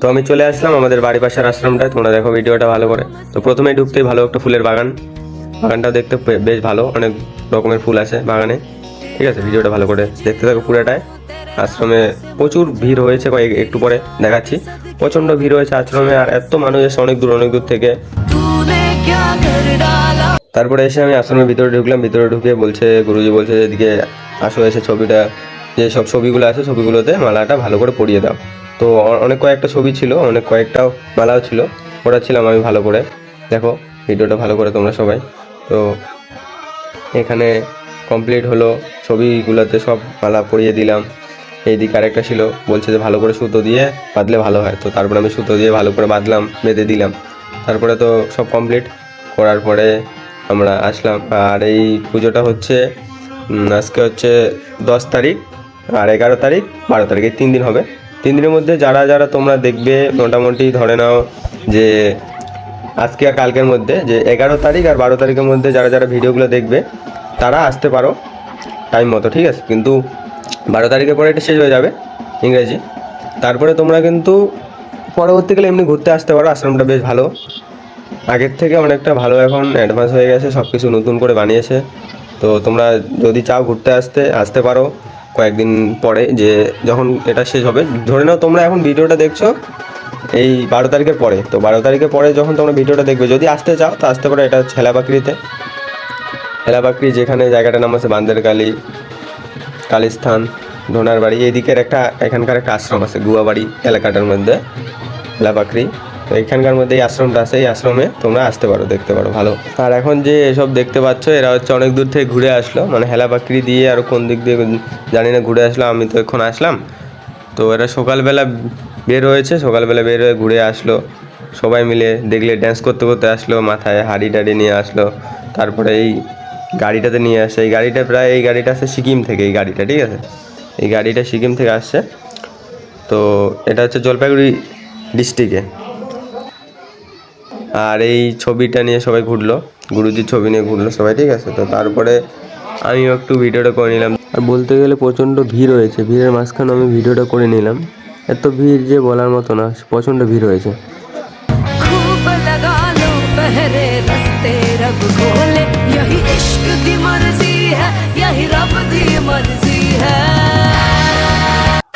তো আমি চলে আসলাম আমাদের বাড়ির পাশের আশ্রমটায়, তোমরা দেখো ভিডিওটা ভালো করে। তো প্রথমে ঢুকতেই ভালো একটা ফুলের বাগানটা দেখতে বেশ ভালো, অনেক রকমের ফুল আছে বাগানে। ঠিক আছে, ভিডিওটা ভালো করে দেখতে থাকো পুরোটায়। আশ্রমে প্রচুর ভিড় হয়েছে, একটু পরে দেখাচ্ছি। প্রচণ্ড ভিড় হয়েছে আশ্রমে, আর এত মানুষ এসে অনেক দূর থেকে। তারপরে এসে আমি আশ্রমের ভিতরে ঢুকলাম। ভিতরে ঢুকে গুরুজি বলছে এদিকে আসো, এসে ছবিটা, যে সব ছবিগুলো আছে ছবিগুলোতে মালাটা ভালো করে পরিয়ে দাও। তো অনেক কয়েকটা ছবি ছিল, অনেক কয়েকটা মালাও ছিল, পড়াচ্ছিলাম আমি ভালো করে। দেখো ভিডিওটা ভালো করে তোমরা সবাই। তো এখানে কমপ্লিট হলো, ছবিগুলোতে সব মালা পরিয়ে দিলাম। এইদিকে আরেকটা ছিল, বলছে যে ভালো করে সুতো দিয়ে বাঁধলে ভালো হয়। তো তারপরে আমি সুতো দিয়ে ভালো করে বাঁধলাম, বেঁধে দিলাম। তারপরে তো সব কমপ্লিট করার পরে আমরা আসলাম। আর এই পুজোটা হচ্ছে আজকে হচ্ছে 10 তারিখ, আর 11 তারিখ, 12 তারিখ, এই 3 দিন হবে। 3 দিনের মধ্যে যারা তোমরা দেখবে, মোটামুটি ধরে নাও যে আজকে আর কালকের মধ্যে, যে 11 তারিখ আর 12 তারিখের মধ্যে যারা ভিডিওগুলো দেখবে তারা আসতে পারো টাইম মতো, ঠিক আছে। কিন্তু 12 তারিখের পরে এটা শেষ হয়ে যাবে ইংরেজি। তারপরে তোমরা কিন্তু পরবর্তীকালে এমনি ঘুরতে আসতে পারো। আশ্রমটা বেশ ভালো, আগের থেকে অনেকটা ভালো, এখন অ্যাডভান্স হয়ে গেছে, সব কিছু নতুন করে বানিয়েছে। তো তোমরা যদি চাও ঘুরতে আসতে পারো কয়েকদিন পরে, যে যখন এটা শেষ হবে। ধরে নাও তোমরা এখন ভিডিওটা দেখছো এই 12 তারিখের পরে, তো 12 তারিখের পরে যখন তোমরা ভিডিওটা দেখবে, যদি আসতে চাও তো আসতে পারো। এটা হচ্ছে হেলাবাকরি, যেখানে জায়গাটার নাম আছে বান্দেরকালী, কালীস্থান, ধোনার বাড়ি, এইদিকের এখানকার একটা আশ্রম আছে গুয়াবাড়ি এলাকাটার মধ্যে, হেলাবাকরি। তো এখানকার মধ্যে এই আশ্রমটা আছে, এই আশ্রমে তোমরা আসতে পারো, দেখতে পারো ভালো। আর এখন যে এসব দেখতে পাচ্ছ, এরা হচ্ছে অনেক দূর থেকে ঘুরে আসলো, মানে হেলাবাকরি দিয়ে আর কোন দিক দিয়ে জানি না ঘুরে আসলো। আমি তো এখন আসলাম। তো এরা সকালবেলা বের হয়ে ঘুরে আসলো, সবাই মিলে দেখলে ড্যান্স করতে করতে আসলো, মাথায় হাড়ি টাড়ি নিয়ে আসলো। তারপরে এই গাড়িটাতে নিয়ে আসে, এই গাড়িটা আসে সিকিম থেকে, এই গাড়িটা, ঠিক আছে, এই গাড়িটা সিকিম থেকে আসছে। তো এটা হচ্ছে জলপাইগুড়ি ডিস্ট্রিক্টে। আর এই ছবিটা নিয়ে সবাই ঘুরলো, গুরুজির ছবি নিয়ে ঘুরলো সবাই, ঠিক আছে। তো তারপরে আমিও একটু ভিডিওটা করে নিলাম। আর বলতে গেলে প্রচণ্ড ভিড় হয়েছে, ভিড়ের মাঝখানে আমি ভিডিওটা করে নিলাম। এত ভিড় যে বলার মতো না, প্রচণ্ড ভিড় হয়েছে।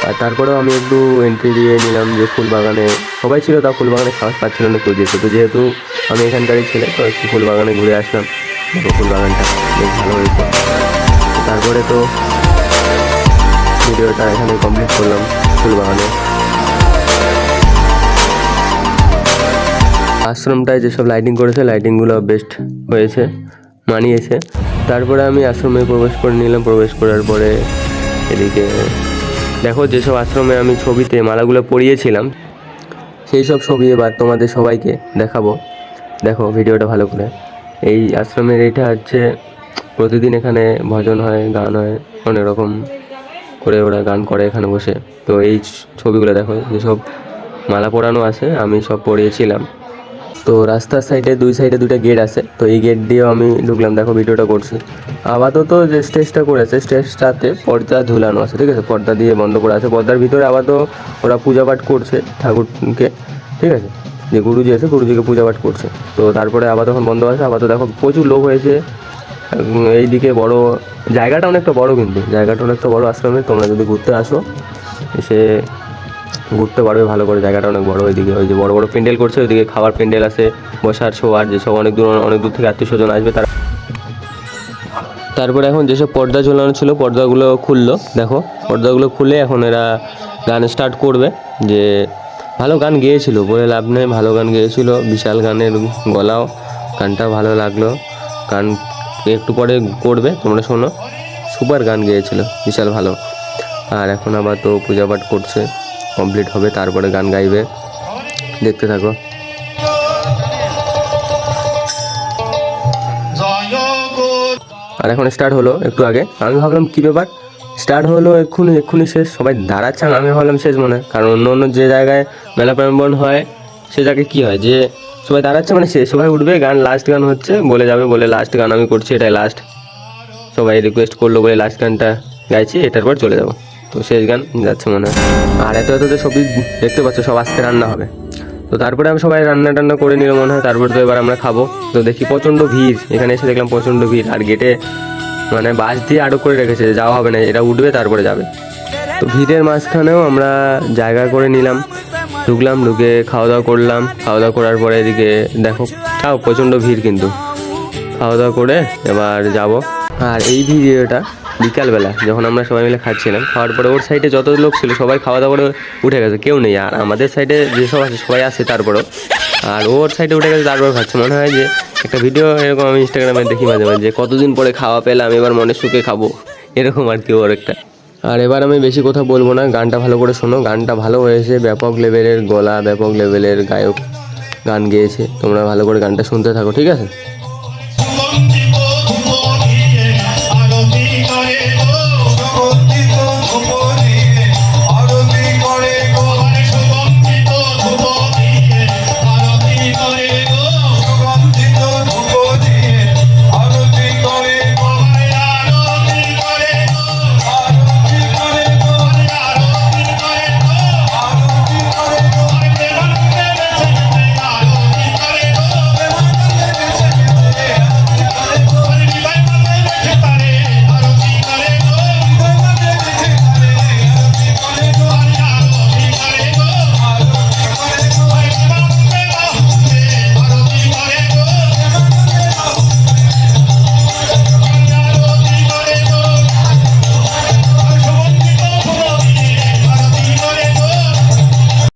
আর তারপরেও আমি একটু এন্ট্রি দিয়ে নিলাম, যে ফুল বাগানে সবাই ছিল, তা ফুল বাগানে সাহস পাচ্ছিল না কেউ যেতে। তো যেহেতু আমি এখানকারই ছেলে, তো একটু ফুল বাগানে ঘুরে আসলাম। ফুল বাগানটা বেশ ভালো হয়েছে। তারপরে তো ভিডিওটা এখানে কমপ্লিট করলাম ফুল বাগানে। আশ্রমটায় যেসব লাইটিং করেছে, লাইটিংগুলো বেস্ট হয়েছে, মানিয়েছে। তারপরে আমি আশ্রমে প্রবেশ করে নিলাম। প্রবেশ করার পরে এদিকে দেখো, যেসব আশ্রমে আমি ছবিতে মালাগুলো পরিয়েছিলাম, সেই সব ছবি এবার তোমাদের সবাইকে দেখাবো। দেখো ভিডিওটা ভালো করে। এই আশ্রমের এইটা হচ্ছে প্রতিদিন এখানে ভজন হয়, গান হয়, অনেক রকম করে ওরা গান করে এখানে বসে। তো এই ছবিগুলো দেখো, যেসব মালা পরানো আছে আমি সব পরিয়েছিলাম। তো রাস্তার সাইডে দুই সাইডে দুটো গেট আছে, তো এই গেট দিয়েও আমি ঢুকলাম। দেখো ভিডিওটা করছি। আপাতত যে স্টেজটা করেছে, স্টেজটাতে পর্দা ঝুলানো আছে, ঠিক আছে, পর্দা দিয়ে বন্ধ করা আছে। পর্দার ভিতরে আপাতত ওরা পূজা পাঠ করছে ঠাকুরকে, ঠিক আছে, যে গুরুজি আছে, গুরুজিকে পূজা পাঠ করছে। তো তারপরে আবার তখন বন্ধ আছে। আপাতত দেখো প্রচুর লোক হয়েছে এইদিকে। বড় জায়গাটা অনেকটা বড়, কিন্তু জায়গাটা অনেকটা বড় আশ্রমে। তোমরা যদি ঘুরতে আসো, এসে ঘুরতে পারবে ভালো করে, জায়গাটা অনেক বড়। ওইদিকে ওই যে বড় বড় প্যান্ডেল করছে, ওইদিকে খাবার প্যান্ডেল আছে, বসার শোয়ার, যেসব অনেক দূর থেকে আত্মীয় স্বজন আসবে তারা। তারপরে এখন যেসব পর্দা ঝোলানো ছিল, পর্দাগুলো খুললো। দেখো পর্দাগুলো খুলে এখন এরা গান স্টার্ট করবে। যে ভালো গান গেয়েছিল, বলে লাভ নেই, ভালো গান গেয়েছিল, বিশাল গানের গলাও, গানটা ভালো লাগলো। গান একটু পরে করবে, তোমরা শোনো, সুপার গান গেয়েছিল, বিশাল ভালো। আর এখন আবার তো পূজা পাঠ করছে, কমপ্লিট হবে, তারপরে গান গাইবে, দেখতে থাকো। আর এখন স্টার্ট হলো একটু আগে। আমি ভাবলাম কী ব্যাপার, স্টার্ট হলো এক্ষুনি শেষ, সবাই দাঁড়াচ্ছে। আমি ভাবলাম শেষ মনে হয়, কারণ অন্য যে জায়গায় মেলা প্রাঙ্গণ হয় সে জায়গায় কী হয়, যে সবাই দাঁড়াচ্ছে মানে শেষ, সবাই উঠবে, গান লাস্ট গান হচ্ছে, বলে যাবে, বলে লাস্ট গান আমি করছি, এটাই লাস্ট, সবাই রিকোয়েস্ট করলো বলে লাস্ট গানটা গাইছি, এটার পর চলে যাবো। তো শেষ গান যাচ্ছে মনে হয়। আর এত এত যে সবজি দেখতে পাচ্ছ সব আজকে রান্না হবে। তো তারপরে আমি সবাই রান্না টান্না করে নিল মনে হয়। তারপরে তো এবার আমরা খাবো। তো দেখি প্রচণ্ড ভিড়, এখানে এসে দেখলাম প্রচণ্ড ভিড়। আর গেটে মানে বাঁশ দিয়ে আটক করে রেখেছে, যাওয়া হবে না, এটা উঠবে তারপরে যাবে। তো ভিড়ের মাঝখানেও আমরা জায়গা করে নিলাম, ঢুকলাম, ঢুকে খাওয়া দাওয়া করলাম। খাওয়া দাওয়া করার পরে এদিকে দেখো তাও প্রচণ্ড ভিড়, কিন্তু খাওয়া দাওয়া করে এবার যাব। আর এই ভিডিওটা বিকালবেলা যখন আমরা সবাই মিলে খাচ্ছিলাম, খাওয়ার পরে ওর সাইডে যত লোক ছিল সবাই খাওয়া দাওয়া করে উঠে গেছে, কেউ নেই। আর আমাদের সাইডে যেসব আছে সবাই আছে তারপরেও, আর ওর সাইডে উঠে গেছে তারপর খাচ্ছে। মনে হয় যে একটা ভিডিও এরকম আমি ইনস্টাগ্রামে দেখি মাঝে মাঝে, যে কতদিন পরে খাওয়া পেলাম, এবার মনের সুখে খাবো, এরকম আর কি ওর একটা। আর এবার আমি বেশি কথা বলবো না, গানটা ভালো করে শোনো। গানটা ভালো হয়েছে, ব্যাপক লেভেলের গলা, ব্যাপক লেভেলের গায়ক গান গেয়েছে। তোমরা ভালো করে গানটা শুনতে থাকো, ঠিক আছে।